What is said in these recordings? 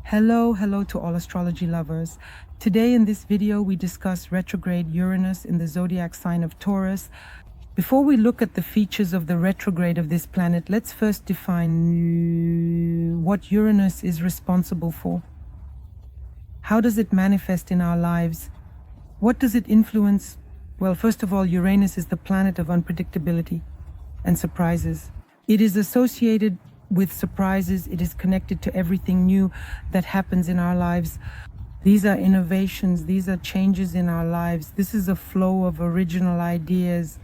Hello to all astrology lovers. Today in this video we discuss retrograde Uranus in the zodiac sign of Taurus. Before we look at the features of the retrograde of this planet, let's first define what Uranus is responsible for. How does it manifest in our lives? What does it influence? Well, first of all, Uranus is the planet of unpredictability and surprises. It is associated with surprises. It is connected to everything new that happens in our lives. These are innovations. These are changes in our lives. This is a flow of original ideas.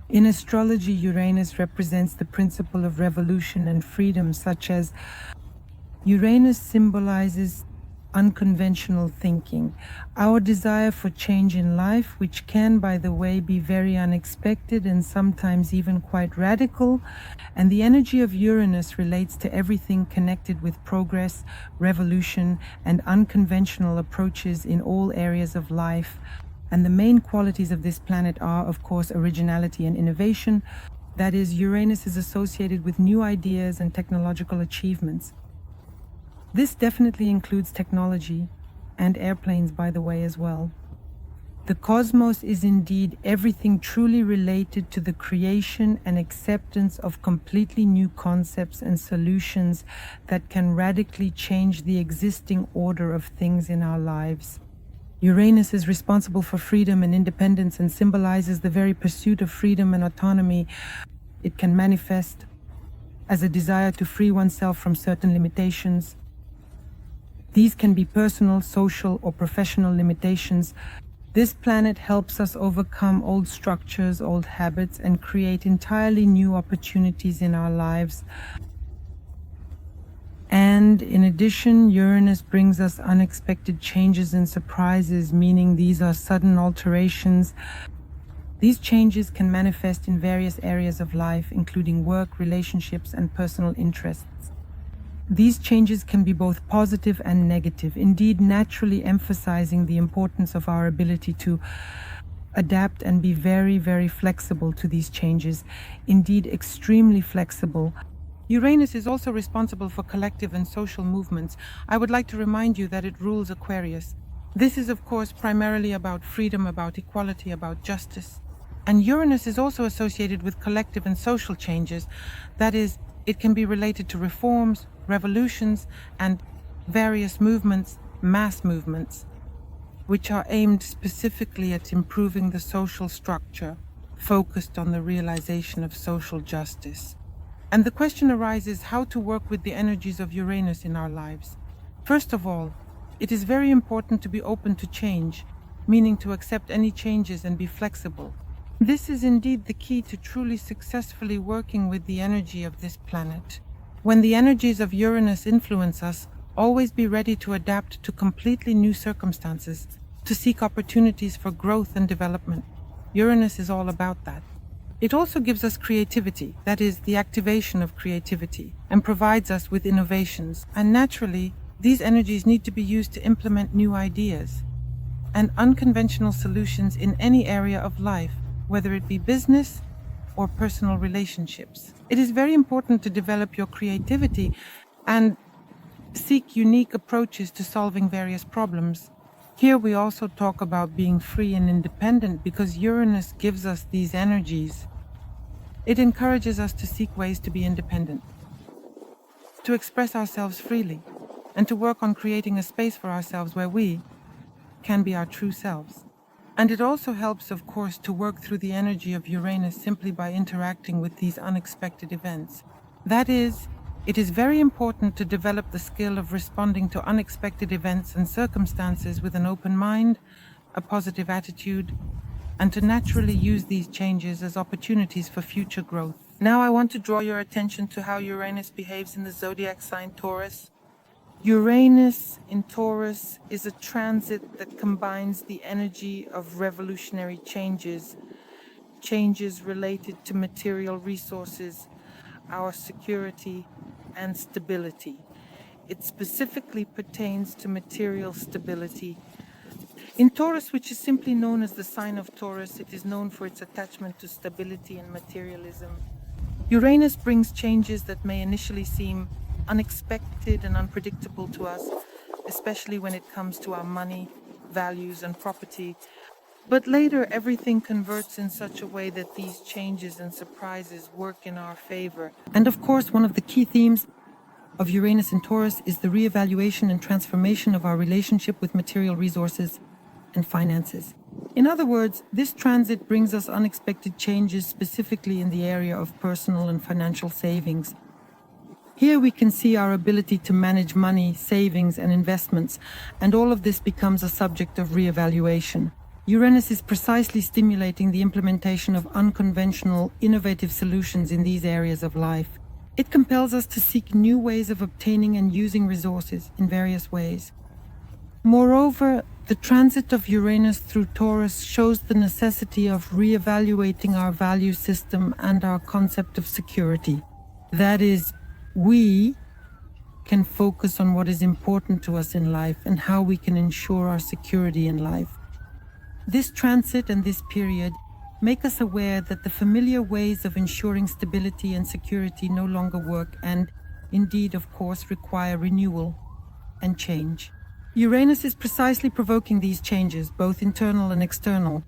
In astrology, Uranus represents the principle of revolution and freedom, such as Uranus symbolizes unconventional thinking, our desire for change in life, which can, by the way, be very unexpected and sometimes even quite radical. And the energy of Uranus relates to everything connected with progress, revolution, and unconventional approaches in all areas of life. And the main qualities of this planet are, of course, originality and innovation. That is, Uranus is associated with new ideas and technological achievements. This definitely includes technology and airplanes, by the way, as well. The cosmos is indeed everything truly related to the creation and acceptance of completely new concepts and solutions that can radically change the existing order of things in our lives. Uranus is responsible for freedom and independence and symbolizes the very pursuit of freedom and autonomy. It can manifest as a desire to free oneself from certain limitations. These can be personal, social, or professional limitations. This planet helps us overcome old structures, old habits, and create entirely new opportunities in our lives. And in addition, Uranus brings us unexpected changes and surprises, meaning these are sudden alterations. These changes can manifest in various areas of life, including work, relationships, and personal interests. These changes can be both positive and negative, indeed naturally emphasizing the importance of our ability to adapt and be very, very flexible to these changes, indeed extremely flexible. Uranus is also responsible for collective and social movements. I would like to remind you that it rules Aquarius. This is, of course, primarily about freedom, about equality, about justice. And Uranus is also associated with collective and social changes. That is, it can be related to reforms, revolutions, and various movements, mass movements, which are aimed specifically at improving the social structure, focused on the realization of social justice. And the question arises how to work with the energies of Uranus in our lives. First of all, it is very important to be open to change, meaning to accept any changes and be flexible. This is indeed the key to truly successfully working with the energy of this planet. When the energies of Uranus influence us, always be ready to adapt to completely new circumstances, to seek opportunities for growth and development. Uranus is all about that. It also gives us creativity, that is, the activation of creativity, and provides us with innovations. And naturally, these energies need to be used to implement new ideas and unconventional solutions in any area of life, whether it be business or personal relationships. It is very important to develop your creativity and seek unique approaches to solving various problems. Here we also talk about being free and independent because Uranus gives us these energies. It encourages us to seek ways to be independent, to express ourselves freely, and to work on creating a space for ourselves where we can be our true selves. And it also helps, of course, to work through the energy of Uranus simply by interacting with these unexpected events. That is, it is very important to develop the skill of responding to unexpected events and circumstances with an open mind, a positive attitude, and to naturally use these changes as opportunities for future growth. Now I want to draw your attention to how Uranus behaves in the zodiac sign Taurus. Uranus in Taurus is a transit that combines the energy of revolutionary changes, changes related to material resources, our security, and stability. It specifically pertains to material stability. In Taurus, which is simply known as the sign of Taurus, it is known for its attachment to stability and materialism. Uranus brings changes that may initially seem unexpected and unpredictable to us, especially when it comes to our money, values, and property. But later, everything converts in such a way that these changes and surprises work in our favor. And of course, one of the key themes of Uranus in Taurus is the reevaluation and transformation of our relationship with material resources and finances. In other words, this transit brings us unexpected changes, specifically in the area of personal and financial savings. Here we can see our ability to manage money, savings, and investments, and all of this becomes a subject of reevaluation. Uranus is precisely stimulating the implementation of unconventional, innovative solutions in these areas of life. It compels us to seek new ways of obtaining and using resources in various ways. Moreover, the transit of Uranus through Taurus shows the necessity of reevaluating our value system and our concept of security. That is, we can focus on what is important to us in life and how we can ensure our security in life. This transit and this period make us aware that the familiar ways of ensuring stability and security no longer work and, indeed, of course, require renewal and change. Uranus is precisely provoking these changes, both internal and external.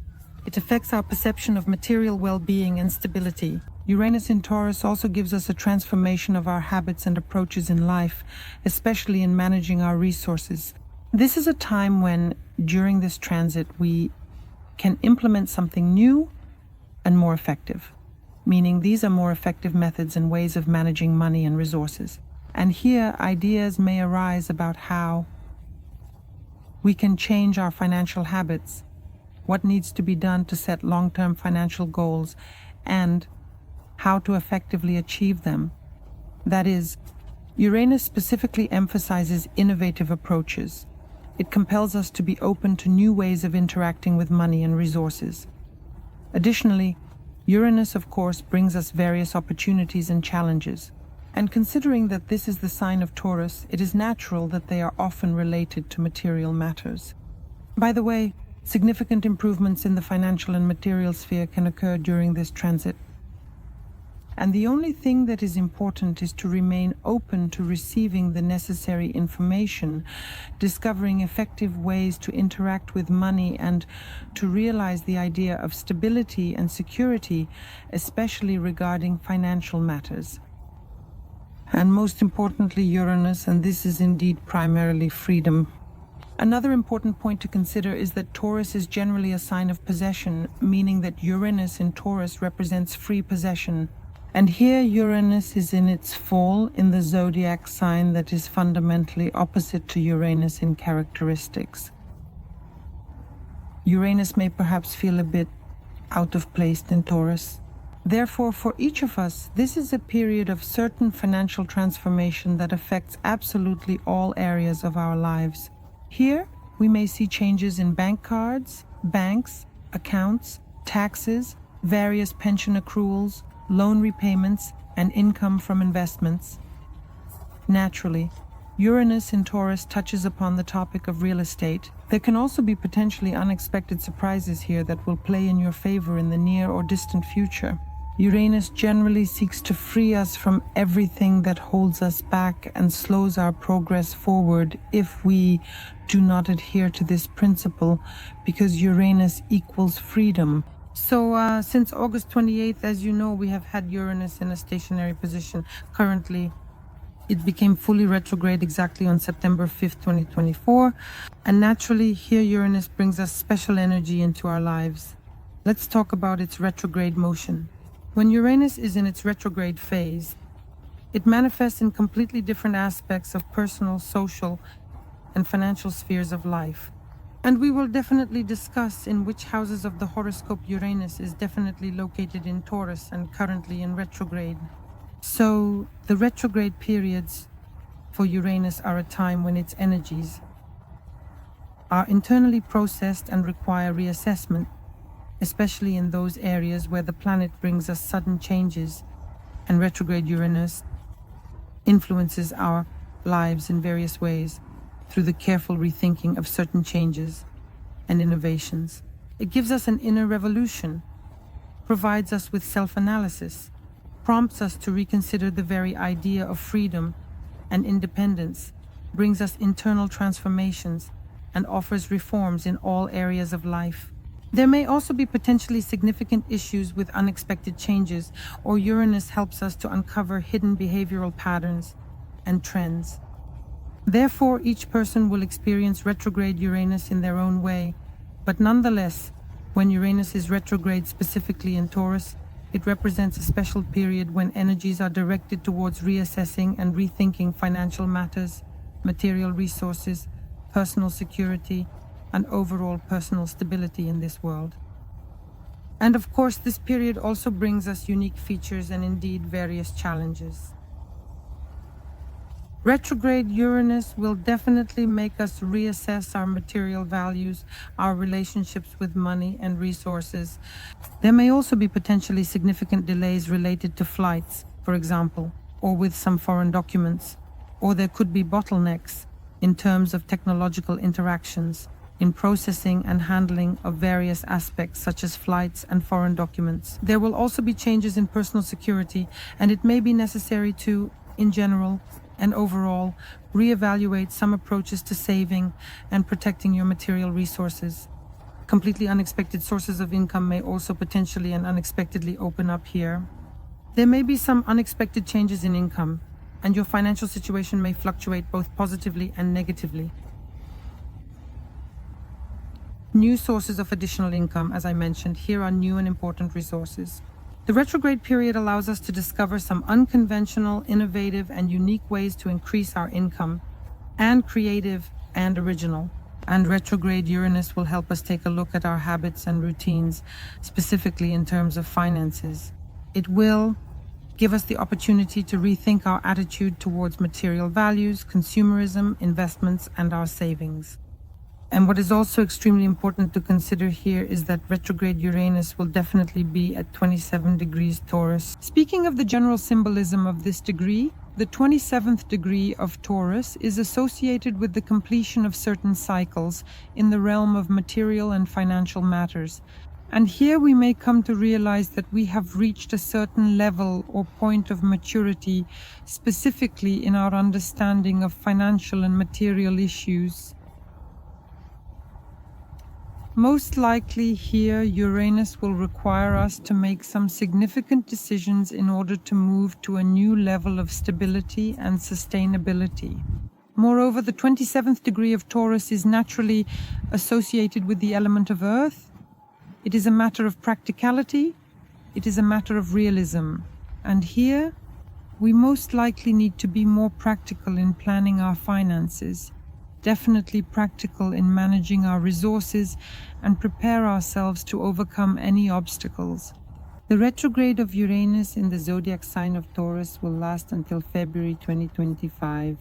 It affects our perception of material well-being and stability. Uranus in Taurus also gives us a transformation of our habits and approaches in life, especially in managing our resources. This is a time when, during this transit, we can implement something new and more effective, meaning these are more effective methods and ways of managing money and resources. And here, ideas may arise about how we can change our financial habits, what needs to be done to set long-term financial goals, and how to effectively achieve them. That is, Uranus specifically emphasizes innovative approaches. It compels us to be open to new ways of interacting with money and resources. Additionally, Uranus, of course, brings us various opportunities and challenges. And considering that this is the sign of Taurus, it is natural that they are often related to material matters. By the way, significant improvements in the financial and material sphere can occur during this transit. And the only thing that is important is to remain open to receiving the necessary information, discovering effective ways to interact with money, and to realize the idea of stability and security, especially regarding financial matters. And most importantly, Uranus, and this is indeed primarily freedom. Another important point to consider is that Taurus is generally a sign of possession, meaning that Uranus in Taurus represents free possession. And here Uranus is in its fall in the zodiac sign that is fundamentally opposite to Uranus in characteristics. Uranus may perhaps feel a bit out of place in Taurus. Therefore, for each of us, this is a period of certain financial transformation that affects absolutely all areas of our lives. Here, we may see changes in bank cards, banks, accounts, taxes, various pension accruals, loan repayments, and income from investments. Naturally, Uranus in Taurus touches upon the topic of real estate. There can also be potentially unexpected surprises here that will play in your favor in the near or distant future. Uranus generally seeks to free us from everything that holds us back and slows our progress forward if we do not adhere to this principle, because Uranus equals freedom. So since August 28th, as you know, we have had Uranus in a stationary position. Currently, it became fully retrograde exactly on September 5th, 2024. And naturally, here Uranus brings us special energy into our lives. Let's talk about its retrograde motion. When Uranus is in its retrograde phase, it manifests in completely different aspects of personal, social, and financial spheres of life. And we will definitely discuss in which houses of the horoscope Uranus is definitely located in Taurus and currently in retrograde. So, the retrograde periods for Uranus are a time when its energies are internally processed and require reassessment, especially in those areas where the planet brings us sudden changes, and retrograde Uranus influences our lives in various ways through the careful rethinking of certain changes and innovations. It gives us an inner revolution, provides us with self-analysis, prompts us to reconsider the very idea of freedom and independence brings us internal transformations and offers reforms in all areas of life. There may also be potentially significant issues with unexpected changes, or Uranus helps us to uncover hidden behavioral patterns and trends. Therefore, each person will experience retrograde Uranus in their own way, but nonetheless, when Uranus is retrograde specifically in Taurus, it represents a special period when energies are directed towards reassessing and rethinking financial matters, material resources, personal security, and overall personal stability in this world. And of course, this period also brings us unique features and indeed various challenges. Retrograde Uranus will definitely make us reassess our material values, our relationships with money and resources. There may also be potentially significant delays related to flights, for example, or with some foreign documents, or there could be bottlenecks in terms of technological interactions in processing and handling of various aspects such as flights and foreign documents. There will also be changes in personal security, and it may be necessary to, in general, and overall, reevaluate some approaches to saving and protecting your material resources. Completely unexpected sources of income may also potentially and unexpectedly open up here. There may be some unexpected changes in income, and your financial situation may fluctuate both positively and negatively. New sources of additional income, as I mentioned, here are new and important resources. The retrograde period allows us to discover some unconventional, innovative, and unique ways to increase our income, and creative and original. And retrograde Uranus will help us take a look at our habits and routines, specifically in terms of finances. It will give us the opportunity to rethink our attitude towards material values, consumerism, investments, and our savings. And what is also extremely important to consider here is that retrograde Uranus will definitely be at 27 degrees Taurus. Speaking of the general symbolism of this degree, the 27th degree of Taurus is associated with the completion of certain cycles in the realm of material and financial matters. And here we may come to realize that we have reached a certain level or point of maturity, specifically in our understanding of financial and material issues. Most likely here, Uranus will require us to make some significant decisions in order to move to a new level of stability and sustainability. Moreover, the 27th degree of Taurus is naturally associated with the element of earth. It is a matter of practicality. It is a matter of realism. And here, we most likely need to be more practical in planning our finances, definitely practical in managing our resources, and prepare ourselves to overcome any obstacles. The retrograde of Uranus in the zodiac sign of Taurus will last until February 2025.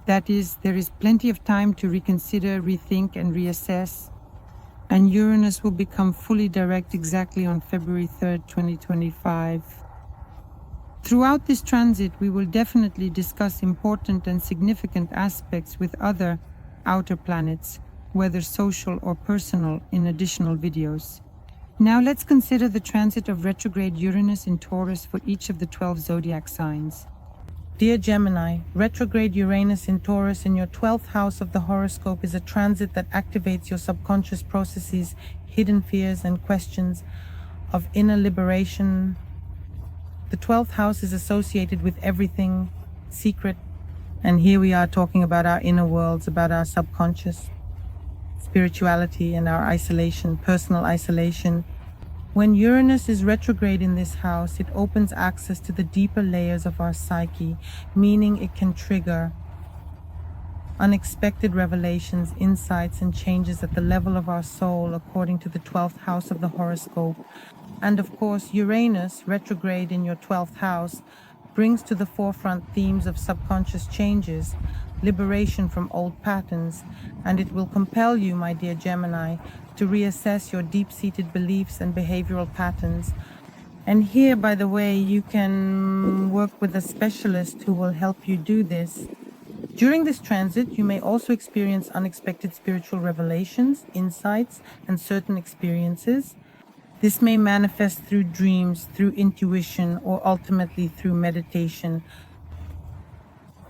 That is, there is plenty of time to reconsider, rethink, and reassess, and Uranus will become fully direct exactly on February 3rd, 2025. Throughout this transit, we will definitely discuss important and significant aspects with other outer planets, whether social or personal, in additional videos. Now let's consider the transit of retrograde Uranus in Taurus for each of the 12 zodiac signs. Dear Gemini, retrograde Uranus in Taurus in your 12th house of the horoscope is a transit that activates your subconscious processes, hidden fears and questions of inner liberation. The 12th house is associated with everything secret, and here we are talking about our inner worlds, about our subconscious, spirituality, and our isolation, personal isolation. When Uranus is retrograde in this house, it opens access to the deeper layers of our psyche, meaning it can trigger unexpected revelations, insights, and changes at the level of our soul according to the 12th house of the horoscope. And of course, Uranus, retrograde in your 12th house, brings to the forefront themes of subconscious changes, liberation from old patterns, and it will compel you, my dear Gemini, to reassess your deep-seated beliefs and behavioral patterns. And here, by the way, you can work with a specialist who will help you do this. During this transit, you may also experience unexpected spiritual revelations, insights, and certain experiences. This may manifest through dreams, through intuition, or ultimately through meditation.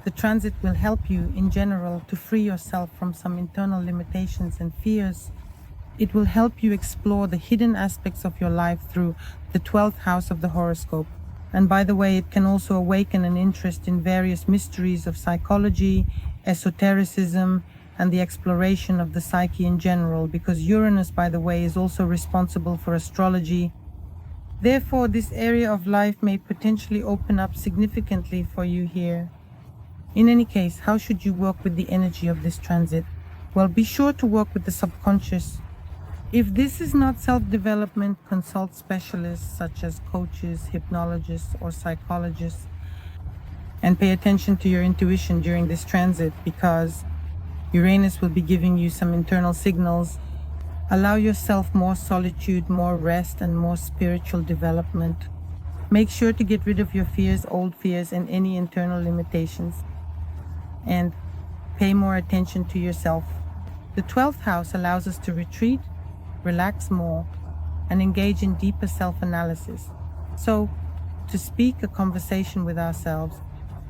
The transit will help you, in general, to free yourself from some internal limitations and fears. It will help you explore the hidden aspects of your life through the 12th house of the horoscope. And by the way, it can also awaken an interest in various mysteries of psychology, esotericism, and the exploration of the psyche in general, because Uranus, by the way, is also responsible for astrology. Therefore, this area of life may potentially open up significantly for you here. In any case, how should you work with the energy of this transit? Well, be sure to work with the subconscious. If this is not self-development, consult specialists such as coaches, hypnologists, or psychologists, and pay attention to your intuition during this transit, because Uranus will be giving you some internal signals. Allow yourself more solitude, more rest, and more spiritual development. Make sure to get rid of your fears, old fears, and any internal limitations. And pay more attention to yourself. The 12th house allows us to retreat, relax more, and engage in deeper self-analysis. So, to speak a conversation with ourselves,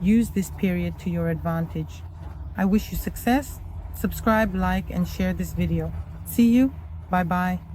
use this period to your advantage. I wish you success. Subscribe, like, and share this video. See you. Bye-bye.